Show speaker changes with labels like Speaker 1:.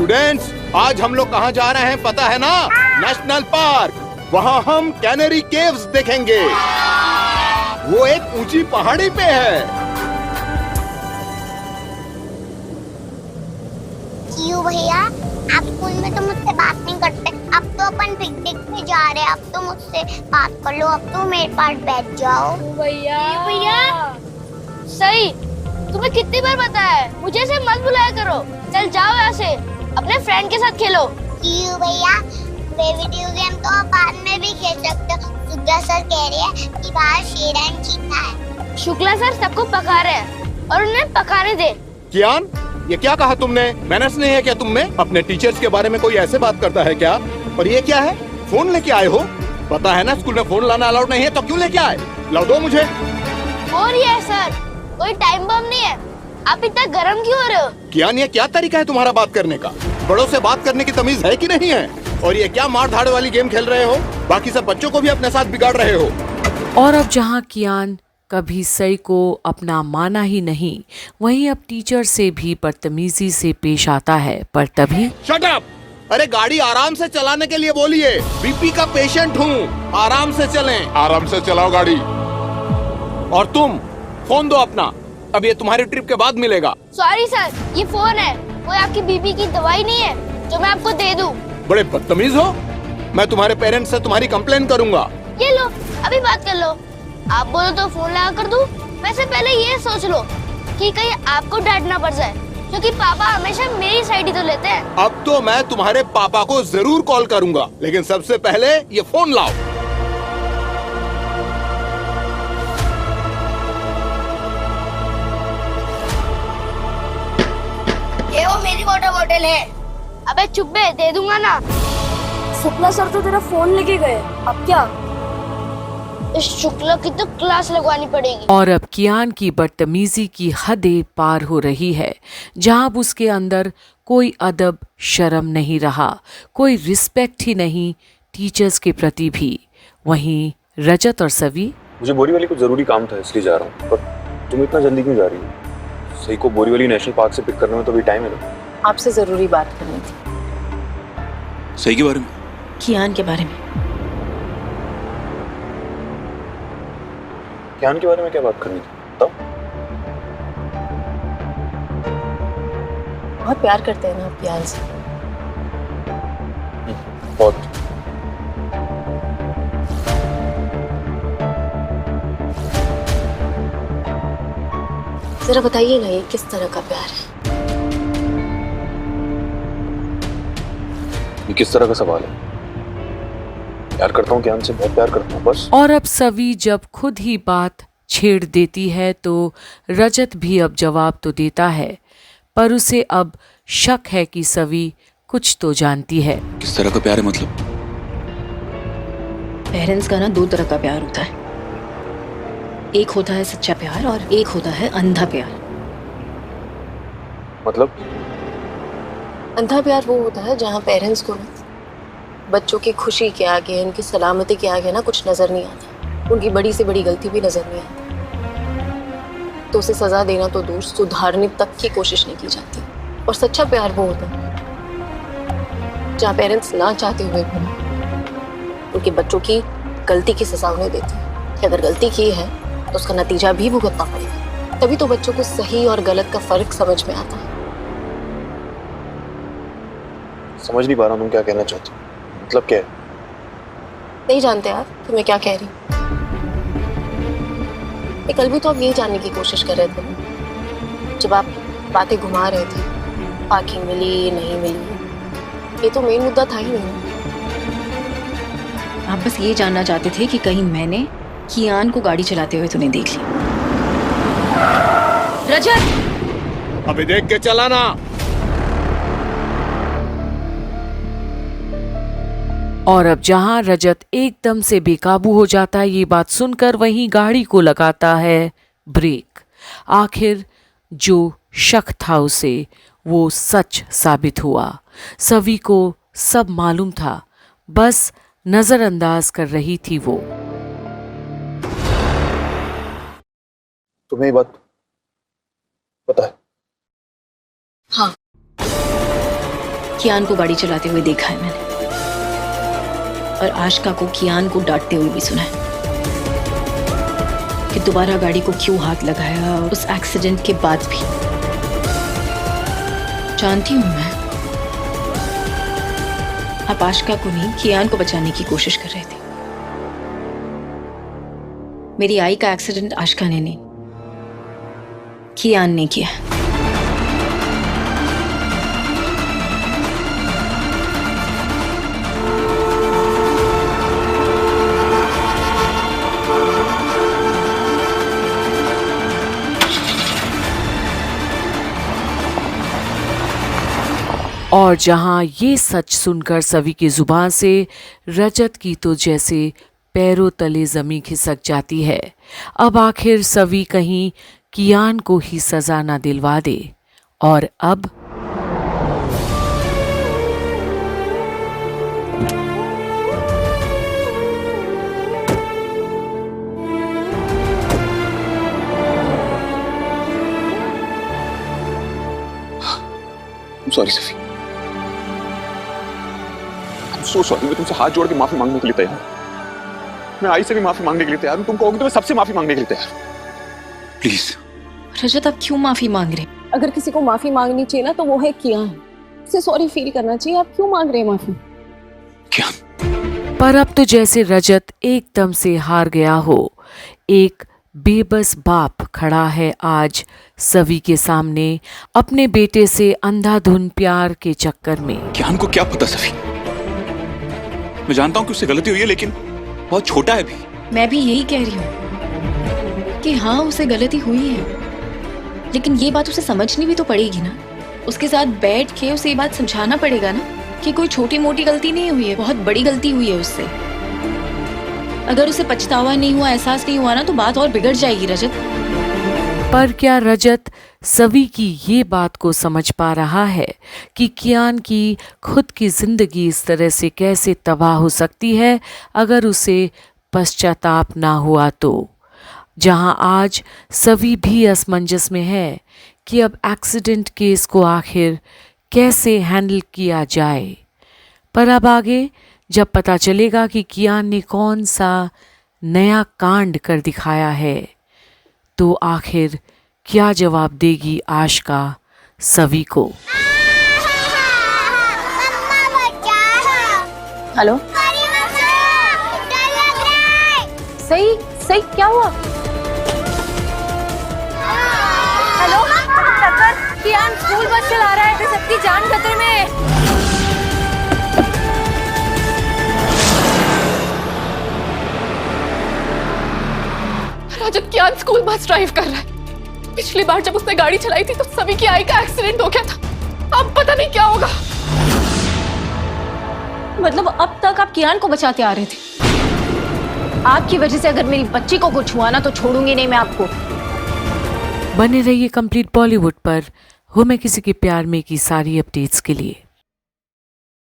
Speaker 1: Students, आज हम लोग कहाँ जा रहे हैं पता है ना? National park. वहाँ हम कैनरी केव्स देखेंगे। वो एक ऊंची पहाड़ी पे है।
Speaker 2: क्यों भैया, आप स्कूल में तो मुझसे बात नहीं करते। अब तो अपन पिकनिक पे जा रहे हैं, अब तो मुझसे बात कर लो। अब तो मेरे पास बैठ जाओ।
Speaker 3: भैया सही, तुम्हें कितनी बार बताया है मुझे से मत बुलाया करो। चल जाओ यहाँ से, अपने फ्रेंड के साथ खेलो।
Speaker 2: क्यों भैया, वे वीडियो गेम तो आप बाद में भी खेल सकते हो। शुक्ला सर कह रहे हैं कि बाहर शेर एंड चीता है।
Speaker 3: शुक्ला सर सबको पका रहे हैं और उन्हें पकाने दे।
Speaker 1: कियान, ये क्या कहा तुमने? मैनर्स नहीं है क्या तुम में? अपने टीचर्स के बारे में कोई ऐसे बात करता है क्या? और ये क्या है? फोन लेके आए हो? पता है ना स्कूल में फोन लाना अलाउड नहीं है, तो क्यों लेके आए? लाओ दो मुझे।
Speaker 3: और ये सर, कोई टाइम बम नहीं है। आप इतना गरम क्यों हो रहे हो?
Speaker 1: कियान, ये क्या तरीका है तुम्हारा बात करने का? बड़ों से बात करने की तमीज है कि नहीं है? और ये क्या मार धाड़ वाली गेम खेल रहे हो? बाकी सब बच्चों को भी अपने साथ बिगाड़ रहे हो।
Speaker 4: और अब जहाँ कियान कभी सई को अपना माना ही नहीं, वहीं अब टीचर से भी बदतमीजी से पेश आता है। पर तभी
Speaker 1: शट अप! अरे गाड़ी आराम से चलाने के लिए बोलिए। बीपी का पेशेंट हूँ, आराम से चलें। आराम से चलाओ गाड़ी। और तुम फोन दो अपना, अब ये तुम्हारी ट्रिप के बाद मिलेगा।
Speaker 3: सॉरी सर, ये फोन है, कोई आपकी बीपी की दवाई नहीं है जो मैं आपको दे दूं।
Speaker 1: बड़े बदतमीज हो। मैं तुम्हारे पेरेंट्स से तुम्हारी कंप्लेन करूंगा।
Speaker 3: ये लो, अभी बात कर लो। आप बोलो तो फोन लगा कर दूं। वैसे पहले ये सोच लो कि कहीं आपको डांटना पड़ जाए, क्योंकि पापा हमेशा मेरी साइड ही तो लेते हैं।
Speaker 1: अब तो मैं तुम्हारे पापा को जरूर कॉल करूंगा, लेकिन सबसे पहले ये फोन लाओ।
Speaker 3: ये वो मेरी वाटर बॉटल है। अबे चुप बे, दे दूंगा ना।
Speaker 5: शुक्ला सर तो तेरा फोन लेके गए, अब क्या?
Speaker 3: इस शुक्ला की तो क्लास लगवानी पड़ेगी।
Speaker 4: और अब कियान की बदतमीजी की हदें पार हो रही है, जहां अब उसके अंदर कोई अदब शर्म नहीं रहा, कोई रिस्पेक्ट ही नहीं टीचर्स के प्रति भी। वहीं रजत और सवी,
Speaker 6: मुझे बोरीवली कुछ जरूरी काम था इसलिए जा रहा हूँ, पर तुम इतना जल्दी क्यों जा रही हो? सही को बोरीवली नेशनल पार्क से पिक करने में तो भी टाइम है ना।
Speaker 5: आपसे जरूरी बात करनी थी।
Speaker 6: सही के बारे में?
Speaker 5: कियान के बारे में।
Speaker 6: कियान के बारे में क्या बात करनी थी? बताओ।
Speaker 5: बहुत प्यार करते हैं ना आप कियान से?
Speaker 6: बहुत।
Speaker 5: जरा बताइए ना, ये किस तरह का प्यार है?
Speaker 6: ये किस तरह का सवाल है? प्यार करता हूँ कियान से, बहुत प्यार करता हूँ बस।
Speaker 4: और अब सवी जब खुद ही बात छेड़ देती है तो रजत भी अब जवाब तो देता है, पर उसे अब शक है कि सवी कुछ तो जानती है।
Speaker 6: किस तरह का प्यार है मतलब?
Speaker 5: पेरेंट्स का ना दो तरह का प्यार होता है। एक होता है सच्चा प्यार और एक होता है अंधा प्यार।
Speaker 6: मतलब?
Speaker 5: अंधा प्यार वो होता है जहाँ पेरेंट्स को बच्चों की खुशी के आगे, उनकी सलामती के आगे ना कुछ नजर नहीं आता, उनकी बड़ी से बड़ी गलती भी नजर नहीं आती, तो उसे सजा देना तो दूर, सुधारने तक की कोशिश नहीं की जाती। और सच्चा प्यार वो होता है जहाँ पेरेंट्स ना चाहते हुए भी उनके बच्चों की गलती की सजा उन्हें देते हैं कि अगर गलती की है तो उसका नतीजा भी भुगतना पड़ेगा। तभी तो बच्चों को सही और गलत का फर्क समझ में आता है।
Speaker 6: समझ नहीं पा रहा हूँ तुम क्या कहना चाहते हो। मतलब क्या है?
Speaker 5: नहीं जानते आप कि मैं क्या कह रही हूँ? कल भी तो आप यही जानने की कोशिश कर रहे थे जब आप बातें घुमा रहे थे, पार्किंग मिली नहीं मिली, ये तो मेन मुद्दा था ही नहीं।
Speaker 7: आप बस ये जानना चाहते थे कि कहीं मैंने कियान को गाड़ी चलाते हुए तूने देख ली। रजत,
Speaker 1: अभी देख के चलाना।
Speaker 4: और अब जहां रजत एकदम से बेकाबू हो जाता है ये बात सुनकर, वहीं गाड़ी को लगाता है ब्रेक। आखिर जो शक था उसे वो सच साबित हुआ। सभी को सब मालूम था, बस नजरअंदाज कर रही थी वो।
Speaker 6: तुम्हें ये बात पता है?
Speaker 5: हाँ,
Speaker 7: कियान को गाड़ी चलाते हुए देखा है मैंने, और आशिका को कियान को डांटते हुए भी सुना है कि दोबारा गाड़ी को क्यों हाथ लगाया उस एक्सीडेंट के बाद भी। जानती हूं मैं, आप आशिका को नहीं कियान को बचाने की कोशिश कर रहे थे। मेरी आई का एक्सीडेंट आशिका ने नहीं, कियान ने किया।
Speaker 4: और जहां ये सच सुनकर सवी की जुबान से रजत की तो जैसे पैरों तले जमीन खिसक जाती है। अब आखिर सवी कहीं कियान को ही सजा ना दिलवा दे। और अब
Speaker 6: सॉरी सफी, सो सॉरी। मैं तुमसे हाथ जोड़ के माफी मांगने के लिए तैयार हूं। मैं आई से भी माफी मांगने के लिए तैयार हूं। तुम कहोगे तो मैं सबसे माफी मांगने के लिए तैयार हूं। प्लीज।
Speaker 7: रजत, आप क्यों माफी मांग रहे?
Speaker 5: अगर किसी को माफी मांगनी चाहिए ना तो वो है कियान। उसे सॉरी फील करना चाहिए। आप क्यों मांग रहे हैं माफी?
Speaker 6: क्या?
Speaker 4: पर अब तो जैसे रजत एकदम से हार गया हो। एक बेबस बाप खड़ा है आज सवी के सामने अपने बेटे से अंधाधुन प्यार के चक्कर में।
Speaker 6: कियान को क्या पता सफी? मैं जानता हूं कि उससे गलती हुई है, लेकिन बहुत छोटा है भी।
Speaker 7: मैं भी यही कह रही हूँ कि हाँ, उसे गलती हुई है, लेकिन ये बात उसे समझनी भी तो पड़ेगी ना। उसके साथ बैठ के उसे ये बात समझाना पड़ेगा ना कि कोई छोटी मोटी गलती नहीं हुई है, बहुत बड़ी गलती हुई है उससे। अगर उसे पछतावा नहीं हुआ, एहसास नहीं हुआ ना, तो बात और बिगड़ जाएगी रजत।
Speaker 4: पर क्या रजत सवी की ये बात को समझ पा रहा है कि कियान की खुद की जिंदगी इस तरह से कैसे तबाह हो सकती है अगर उसे पश्चाताप ना हुआ तो? जहां आज सवी भी असमंजस में है कि अब एक्सीडेंट केस को आखिर कैसे हैंडल किया जाए। पर अब आगे जब पता चलेगा कि कियान ने कौन सा नया कांड कर दिखाया है, तो आखिर क्या जवाब देगी आशिका सवी को?
Speaker 5: हेलो, सही सही, क्या हुआ? हेलो, कियान स्कूल बस चला रहा है, सबकी जान खतरे में है।
Speaker 8: रजत, कियान स्कूल बस ड्राइव कर रहा है। पिछली बार जब उसने गाड़ी चलाई थी तो सभी की आई का एक्सीडेंट हो गया था। अब पता नहीं क्या होगा।
Speaker 5: मतलब अब तक आप कियान को बचाते आ रहे थे। आपकी वजह से अगर मेरी बच्ची को कुछ हुआ ना तो छोड़ूंगी नहीं मैं आपको।
Speaker 4: बने रहिए कंप्लीट बॉलीवुड पर। हो मैं किसी के प्यार में की सारी अपडेट्स के लिए।